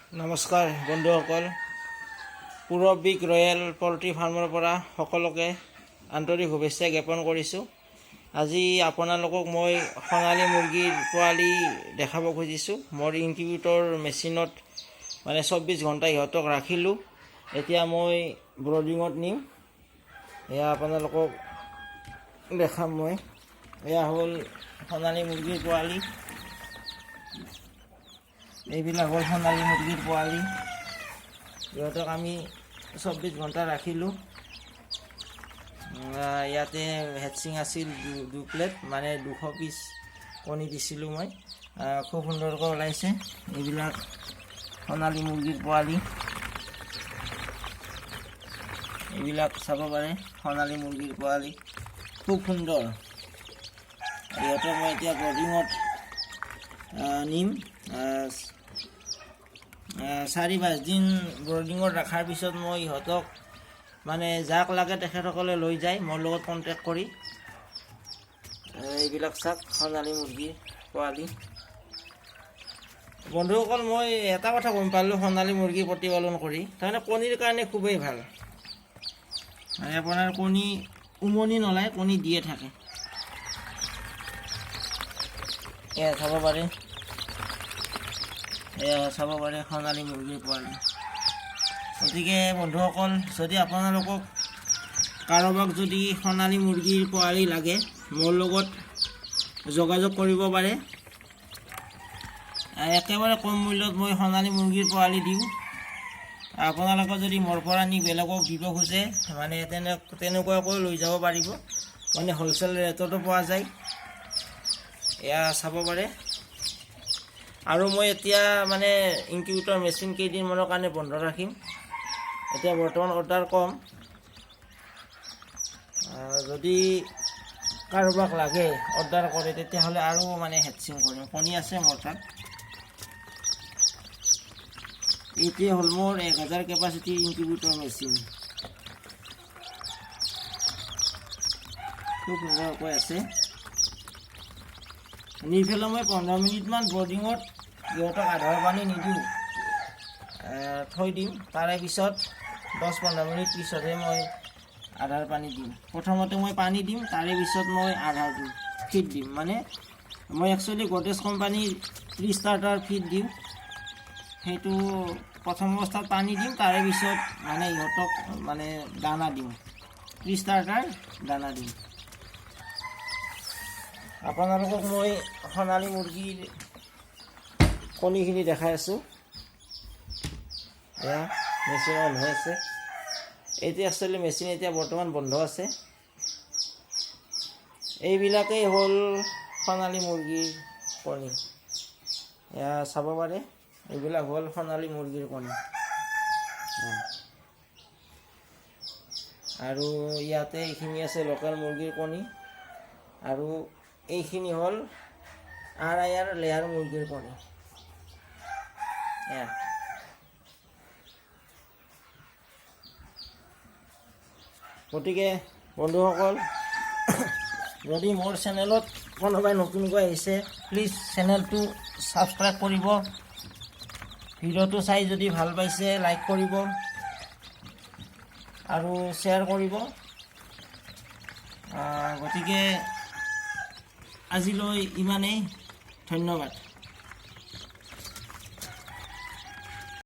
নমস্কাৰ বন্ধুসকল, পূৰবিক royal poultry ফাৰ্মৰ পৰা সকলোকে আন্তৰিক শুভেচ্ছা জ্ঞাপন কৰিছোঁ। আজি আপোনালোকক মই সোণালী মুৰ্গীৰ পোৱালি দেখাব খুজিছোঁ। মোৰ ইনকিউবেটৰ মেচিনত 24 ঘণ্টা ইহঁতক ৰাখিলোঁ। এতিয়া মই ব্ৰডিঙত নিম। এয়া আপোনালোকক দেখাম মই। এয়া হ'ল সোণালী মুৰ্গীৰ পোৱালি। এইবিলাক হ'ল সোণালী মুৰ্গীৰ পোৱালি। ইহঁতক আমি 24 ঘণ্টা ৰাখিলোঁ। ইয়াতে হেডচিং আছিল 2 প্লেট, 200 পিচ কণী দিছিলোঁ মই। খুব সুন্দৰকৈ ওলাইছে। এইবিলাক সোণালী মুৰ্গীৰ পোৱালি। এইবিলাক চাব পাৰে, সোণালী মুৰ্গীৰ পোৱালি খুব সুন্দৰ। ইহঁতক মই এতিয়া ব্ৰডিঙত নিম। 4-5 দিন ব্ৰডিঙত ৰখাৰ পিছত মই ইহঁতক যাক লাগে তেখেতসকলে লৈ যায় মোৰ লগত কণ্টেক্ট কৰি। এইবিলাক চাওক সোণালী মুৰ্গীৰ পোৱালি। বন্ধুসকল, মই এটা কথা গম পালোঁ সোণালী মুৰ্গী প্ৰতিপালন কৰি, তাৰমানে কণীৰ কাৰণে খুবেই ভাল। আপোনাৰ কণী উমনি নলয়, কণী দিয়ে থাকে। এয়া চাব পাৰে, চাব পাৰে সোণালী মুৰ্গীৰ পোৱালি। গতিকে বন্ধুসকল, যদি আপোনালোকক কাৰোবাক যদি সোণালী মুৰ্গীৰ পোৱালি লাগে, মোৰ লগত যোগাযোগ কৰিব পাৰে। একেবাৰে কম মূল্যত মই সোণালী মুৰ্গীৰ পোৱালি দিওঁ। আপোনালোকে যদি মোৰ পৰা নি বেলেগক দিব খোজে তেনেকুৱাকৈ লৈ যাব পাৰিব। হ'লচেল ৰেটতো পোৱা যায়। এয়া চাব পাৰে। আৰু মই এতিয়া ইনকিউবেটৰ মেচিন কেইদিনমানৰ কাৰণে বন্ধ ৰাখিম। এতিয়া বৰ্তমান অৰ্ডাৰ কম। যদি কাৰোবাক লাগে অৰ্ডাৰ কৰে, তেতিয়াহ'লে আৰু হেডচিং কৰিম। কণী আছে মোৰ তাত। এইটোৱে হ'ল মোৰ 1000 কেপাচিটিৰ ইনকিউবেটৰ মেচিন। খুব সুন্দৰকৈ আছে। নি পেলাই মই 15 মিনিটমান ব্ৰডিঙত ইহঁতক আধাৰ পানী নিদিওঁ, থৈ দিম। তাৰে পিছত 10-15 মিনিট পিছতহে মই আধাৰ পানী দিম। প্ৰথমতে মই পানী দিম, তাৰে পিছত মই আধাৰ দিম, ফিড দিম। মই একচুৱেলি গডৰেজ কোম্পানীৰ প্ৰি-ষ্টাৰ্টাৰ ফিড দিওঁ। সেইটো প্ৰথম অৱস্থাত পানী দিম, তাৰে পিছত ইহঁতক দানা দিম, প্ৰি-ষ্টাৰ্টাৰ দানা দিম। আপোনালোকক মই সোণালী মুৰ্গীৰ কণীখিনি দেখাই আছোঁ। এয়া মেচিন অন হৈ আছে। এইটো একচুৱেলি মেচিন এতিয়া বৰ্তমান বন্ধ আছে। এইবিলাকেই হ'ল সোণালী মুৰ্গীৰ কণী। এয়া চাব পাৰে, এইবিলাক হ'ল সোণালী মুৰ্গীৰ কণী। আৰু ইয়াতে এইখিনি আছে লোকেল মুৰ্গীৰ কণী। আৰু এইখিনি হ'ল আৰ লেয়াৰ মুৰ্গীৰ কণী। গতিকে বন্ধুসকল, যদি মোৰ চেনেলত কোনোবাই নতুনকৈ আহিছে, প্লিজ চেনেলটো ছাবস্ক্ৰাইব কৰিব। ভিডিঅ'টো চাই যদি ভাল পাইছে লাইক কৰিব আৰু শ্বেয়াৰ কৰিব। গতিকে আজিলৈ ইমানেই। ধন্যবাদ।